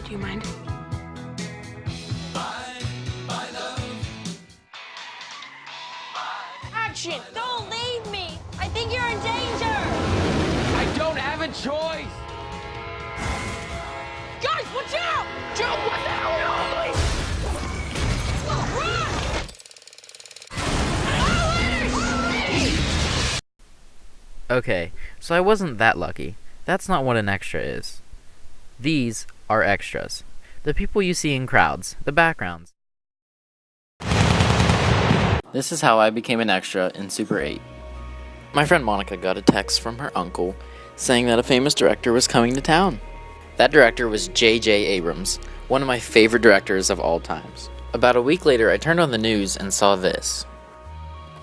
Do you mind? Action! Don't leave me! I think you're in danger! I don't have a choice! Guys, watch out! Jump! What the hell? Run! Okay, so I wasn't that lucky. That's not what an extra is. These are extras. The people you see in crowds, the backgrounds. This is how I became an extra in Super 8. My friend Monica got a text from her uncle saying that a famous director was coming to town. That director was J.J. Abrams, one of my favorite directors of all times. About a week later, I turned on the news and saw this.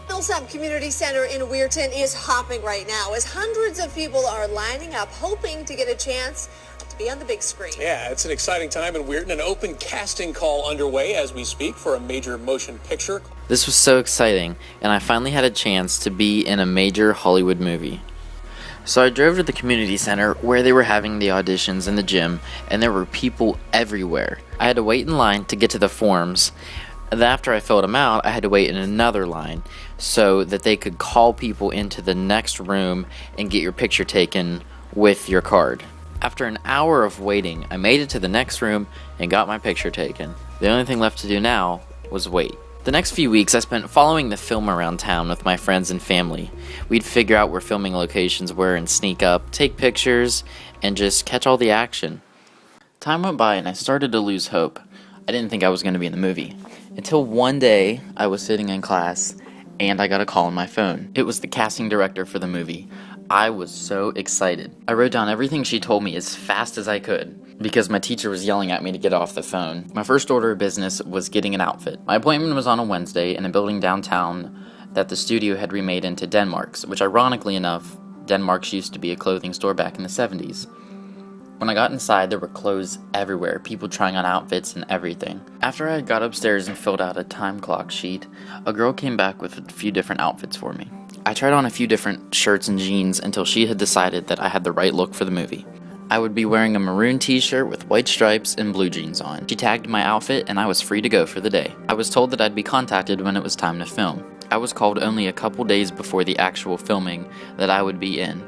Millsap Community Center in Weirton is hopping right now as hundreds of people are lining up hoping to get a chance to be on the big screen. Yeah, it's an exciting time in Weirton. An open casting call underway as we speak for a major motion picture. This was so exciting, and I finally had a chance to be in a major Hollywood movie. So I drove to the community center where they were having the auditions in the gym, and there were people everywhere. I had to wait in line to get to the forms. And after I filled them out, I had to wait in another line so that they could call people into the next room and get your picture taken with your card. After an hour of waiting, I made it to the next room and got my picture taken. The only thing left to do now was wait. The next few weeks I spent following the film around town with my friends and family. We'd figure out where filming locations were and sneak up, take pictures, and just catch all the action. Time went by and I started to lose hope. I didn't think I was going to be in the movie. Until one day, I was sitting in class, and I got a call on my phone. It was the casting director for the movie. I was so excited. I wrote down everything she told me as fast as I could, because my teacher was yelling at me to get off the phone. My first order of business was getting an outfit. My appointment was on a Wednesday in a building downtown that the studio had remade into Denmark's, which ironically enough, Denmark's used to be a clothing store back in the 70s. When I got inside, there were clothes everywhere, people trying on outfits and everything. After I got upstairs and filled out a time clock sheet, a girl came back with a few different outfits for me. I tried on a few different shirts and jeans until she had decided that I had the right look for the movie. I would be wearing a maroon t-shirt with white stripes and blue jeans on. She tagged my outfit and I was free to go for the day. I was told that I'd be contacted when it was time to film. I was called only a couple days before the actual filming that I would be in,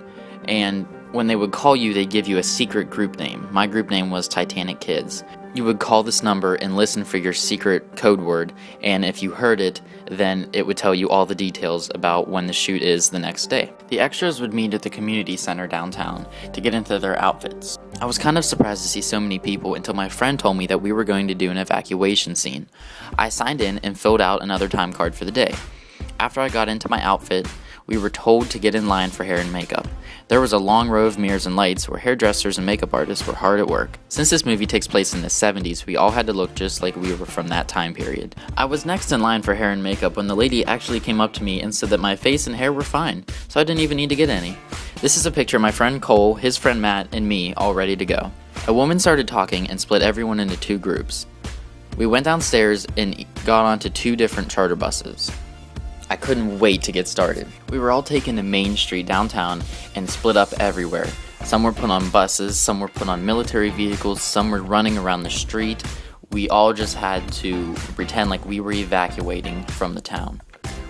and when they would call you, they'd give you a secret group name. My group name was Titanic Kids. You would call this number and listen for your secret code word, and if you heard it, then it would tell you all the details about when the shoot is the next day. The extras would meet at the community center downtown to get into their outfits. I was kind of surprised to see so many people until my friend told me that we were going to do an evacuation scene. I signed in and filled out another time card for the day. After I got into my outfit, we were told to get in line for hair and makeup. There was a long row of mirrors and lights where hairdressers and makeup artists were hard at work. Since this movie takes place in the 70s, we all had to look just like we were from that time period. I was next in line for hair and makeup when the lady actually came up to me and said that my face and hair were fine, so I didn't even need to get any. This is a picture of my friend Cole, his friend Matt, and me all ready to go. A woman started talking and split everyone into two groups. We went downstairs and got onto two different charter buses. I couldn't wait to get started. We were all taken to Main Street downtown and split up everywhere. Some were put on buses, some were put on military vehicles, some were running around the street. We all just had to pretend like we were evacuating from the town.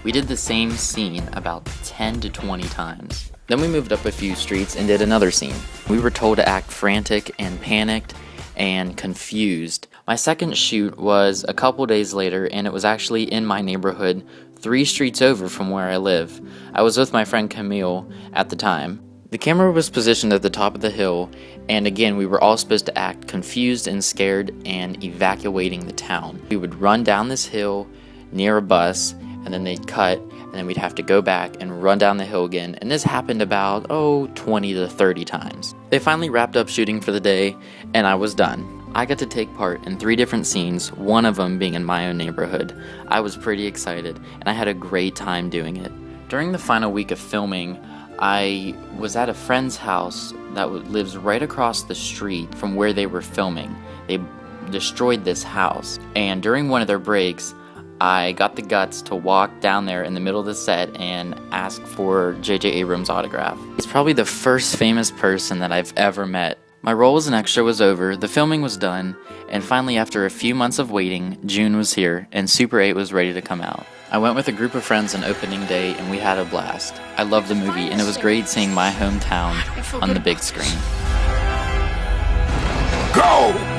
We did the same scene about 10 to 20 times. Then we moved up a few streets and did another scene. We were told to act frantic and panicked and confused. My second shoot was a couple days later, and it was actually in my neighborhood 3 streets over from where I live. I was with my friend Camille at the time. The camera was positioned at the top of the hill, and again we were all supposed to act confused and scared and evacuating the town. We would run down this hill near a bus, and then they'd cut, and then we'd have to go back and run down the hill again, and this happened about 20 to 30 times. They finally wrapped up shooting for the day, and I was done. I got to take part in 3 different scenes, one of them being in my own neighborhood. I was pretty excited, and I had a great time doing it. During the final week of filming, I was at a friend's house that lives right across the street from where they were filming. They destroyed this house, and during one of their breaks, I got the guts to walk down there in the middle of the set and ask for J.J. Abrams' autograph. He's probably the first famous person that I've ever met My role as an extra was over, the filming was done, and finally after a few months of waiting, June was here, and Super 8 was ready to come out. I went with a group of friends on opening day, and we had a blast. I loved the movie, and it was great seeing my hometown on the big screen. Go!